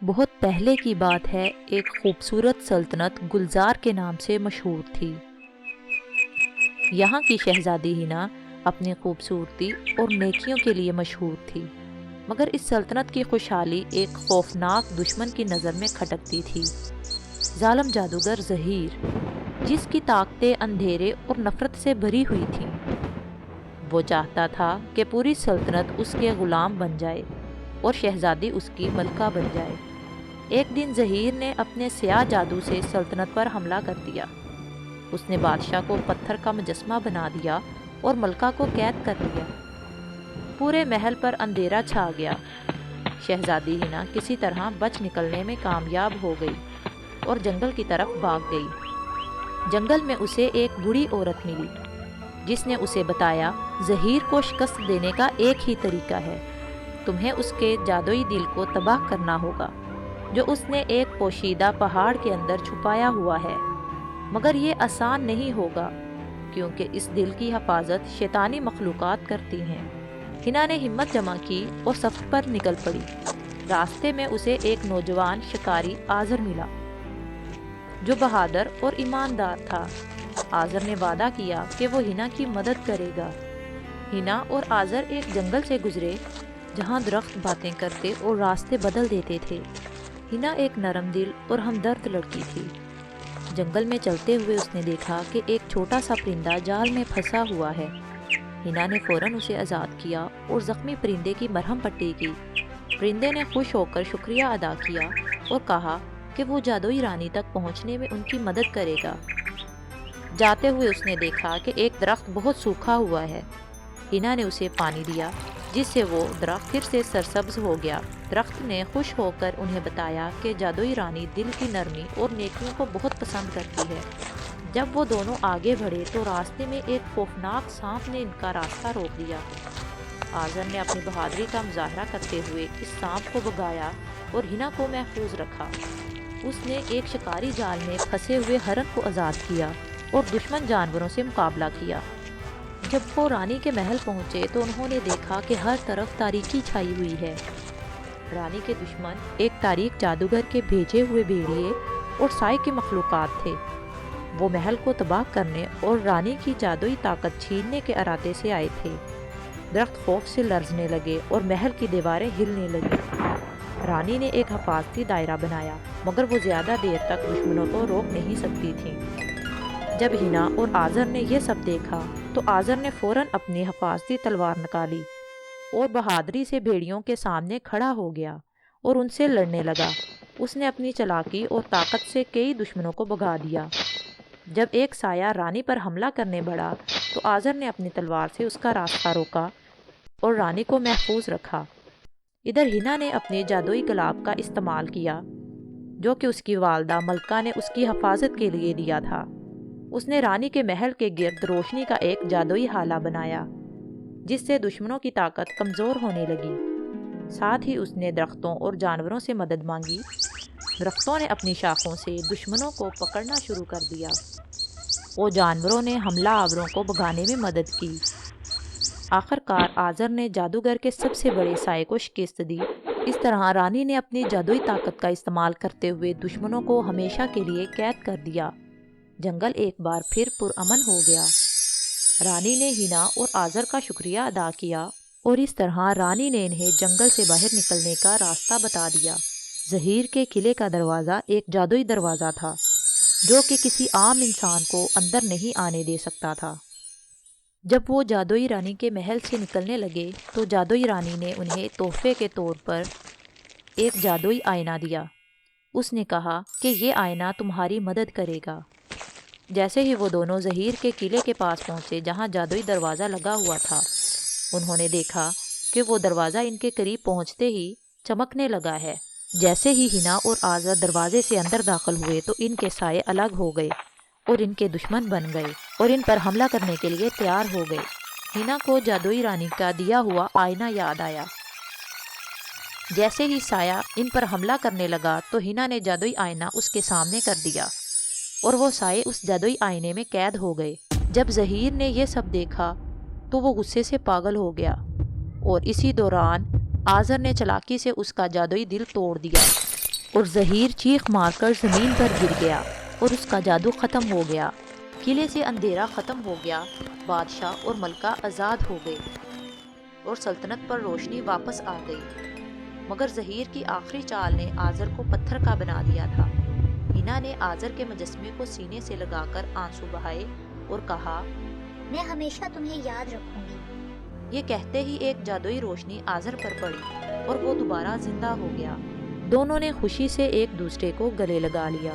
بہت پہلے کی بات ہے، ایک خوبصورت سلطنت گلزار کے نام سے مشہور تھی۔ یہاں کی شہزادی ہنا اپنی خوبصورتی اور نیکیوں کے لیے مشہور تھی، مگر اس سلطنت کی خوشحالی ایک خوفناک دشمن کی نظر میں کھٹکتی تھی، ظالم جادوگر زہیر، جس کی طاقتیں اندھیرے اور نفرت سے بھری ہوئی تھیں۔ وہ چاہتا تھا کہ پوری سلطنت اس کے غلام بن جائے اور شہزادی اس کی ملکہ بن جائے۔ ایک دن زہیر نے اپنے سیاہ جادو سے سلطنت پر حملہ کر دیا۔ اس نے بادشاہ کو پتھر کا مجسمہ بنا دیا اور ملکہ کو قید کر لیا۔ پورے محل پر اندھیرا چھا گیا۔ شہزادی ہنا کسی طرح بچ نکلنے میں کامیاب ہو گئی اور جنگل کی طرف بھاگ گئی۔ جنگل میں اسے ایک بوڑھی عورت ملی، جس نے اسے بتایا، زہیر کو شکست دینے کا ایک ہی طریقہ ہے، تمہیں اس کے جادوئی دل کو تباہ کرنا ہوگا، جو اس نے ایک پوشیدہ پہاڑ کے اندر چھپایا ہوا ہے۔ مگر یہ آسان نہیں ہوگا، کیونکہ اس دل کی حفاظت شیطانی مخلوقات کرتی ہیں۔ ہنا نے ہمت جمع کی اور سفر پر نکل پڑی۔ راستے میں اسے ایک نوجوان شکاری آزر ملا، جو بہادر اور ایماندار تھا۔ آزر نے وعدہ کیا کہ وہ ہنا کی مدد کرے گا۔ ہنا اور آزر ایک جنگل سے گزرے، جہاں درخت باتیں کرتے اور راستے بدل دیتے تھے۔ ہنا ایک نرم دل اور ہمدرد لڑکی تھی۔ جنگل میں چلتے ہوئے اس نے دیکھا کہ ایک چھوٹا سا پرندہ جال میں پھنسا ہوا ہے۔ ہنا نے فوراً اسے آزاد کیا اور زخمی پرندے کی مرہم پٹی کی۔ پرندے نے خوش ہو کر شکریہ ادا کیا اور کہا کہ وہ جادوئی رانی تک پہنچنے میں ان کی مدد کرے گا۔ جاتے ہوئے اس نے دیکھا کہ ایک درخت بہت سوکھا ہوا ہے۔ ہنا نے اسے پانی دیا، جس سے وہ درخت پھر سے سرسبز ہو گیا۔ درخت نے خوش ہو کر انہیں بتایا کہ جادوئی رانی دل کی نرمی اور نیکیوں کو بہت پسند کرتی ہے۔ جب وہ دونوں آگے بڑھے تو راستے میں ایک خوفناک سانپ نے ان کا راستہ روک دیا۔ آزر نے اپنی بہادری کا مظاہرہ کرتے ہوئے اس سانپ کو بھگایا اور ہنا کو محفوظ رکھا۔ اس نے ایک شکاری جال میں پھنسے ہوئے ہرن کو آزاد کیا اور دشمن جانوروں سے مقابلہ کیا۔ جب وہ رانی کے محل پہنچے تو انہوں نے دیکھا کہ ہر طرف تاریکی چھائی ہوئی ہے۔ رانی کے دشمن ایک تاریک جادوگر کے بھیجے ہوئے بھیڑیے اور سائے کے مخلوقات تھے۔ وہ محل کو تباہ کرنے اور رانی کی جادوئی طاقت چھیننے کے ارادے سے آئے تھے۔ درخت خوف سے لرزنے لگے اور محل کی دیواریں ہلنے لگیں۔ رانی نے ایک حفاظتی دائرہ بنایا، مگر وہ زیادہ دیر تک دشمنوں کو روک نہیں سکتی تھی۔ جب ہنا اور آزر نے یہ سب دیکھا تو آزر نے فوراً اپنی حفاظتی تلوار نکالی اور بہادری سے بھیڑیوں کے سامنے کھڑا ہو گیا اور ان سے لڑنے لگا۔ اس نے اپنی چالاکی اور طاقت سے کئی دشمنوں کو بھگا دیا۔ جب ایک سایہ رانی پر حملہ کرنے بڑھا تو آزر نے اپنی تلوار سے اس کا راستہ روکا اور رانی کو محفوظ رکھا۔ ادھر ہنا نے اپنے جادوئی گلاب کا استعمال کیا، جو کہ اس کی والدہ ملکہ نے اس کی حفاظت کے لیے دیا تھا۔ اس نے رانی کے محل کے گرد روشنی کا ایک جادوئی ہالہ بنایا، جس سے دشمنوں کی طاقت کمزور ہونے لگی۔ ساتھ ہی اس نے درختوں اور جانوروں سے مدد مانگی۔ درختوں نے اپنی شاخوں سے دشمنوں کو پکڑنا شروع کر دیا اور جانوروں نے حملہ آوروں کو بھگانے میں مدد کی۔ آخر کار آزر نے جادوگر کے سب سے بڑے سائے کو شکست دی۔ اس طرح رانی نے اپنی جادوئی طاقت کا استعمال کرتے ہوئے دشمنوں کو ہمیشہ کے لیے قید کر دیا۔ جنگل ایک بار پھر پرامن ہو گیا۔ رانی نے ہنا اور آزر کا شکریہ ادا کیا اور اس طرح رانی نے انہیں جنگل سے باہر نکلنے کا راستہ بتا دیا۔ زہیر کے قلعے کا دروازہ ایک جادوئی دروازہ تھا، جو کہ کسی عام انسان کو اندر نہیں آنے دے سکتا تھا۔ جب وہ جادوئی رانی کے محل سے نکلنے لگے تو جادوئی رانی نے انہیں تحفے کے طور پر ایک جادوئی آئینہ دیا۔ اس نے کہا کہ یہ آئینہ تمہاری مدد کرے گا۔ جیسے ہی وہ دونوں زہیر کے قلعے کے پاس پہنچے جہاں جادوئی دروازہ لگا ہوا تھا، انہوں نے دیکھا کہ وہ دروازہ ان کے قریب پہنچتے ہی چمکنے لگا ہے۔ جیسے ہی ہنا اور آزر دروازے سے اندر داخل ہوئے تو ان کے سائے الگ ہو گئے اور ان کے دشمن بن گئے اور ان پر حملہ کرنے کے لیے تیار ہو گئے۔ ہنا کو جادوئی رانی کا دیا ہوا آئینہ یاد آیا۔ جیسے ہی سایہ ان پر حملہ کرنے لگا تو ہنا نے جادوئی آئینہ اس کے سامنے کر دیا اور وہ سائے اس جادوئی آئینے میں قید ہو گئے۔ جب زہیر نے یہ سب دیکھا تو وہ غصے سے پاگل ہو گیا اور اسی دوران آزر نے چالاکی سے اس کا جادوئی دل توڑ دیا اور ظہیر چیخ مار کر زمین پر گر گیا اور اس کا جادو ختم ہو گیا۔ قلعے سے اندھیرا ختم ہو گیا، بادشاہ اور ملکہ آزاد ہو گئے اور سلطنت پر روشنی واپس آ گئی۔ مگر ظہیر کی آخری چال نے آزر کو پتھر کا بنا دیا تھا۔ ہینا نے آزر کے مجسمے کو سینے سے لگا کر آنسو بہائے اور کہا، میں ہمیشہ تمہیں یاد رکھوں گی۔ یہ کہتے ہی ایک جادوئی روشنی آزر پر پڑی اور وہ دوبارہ زندہ ہو گیا۔ دونوں نے خوشی سے ایک دوسرے کو گلے لگا لیا۔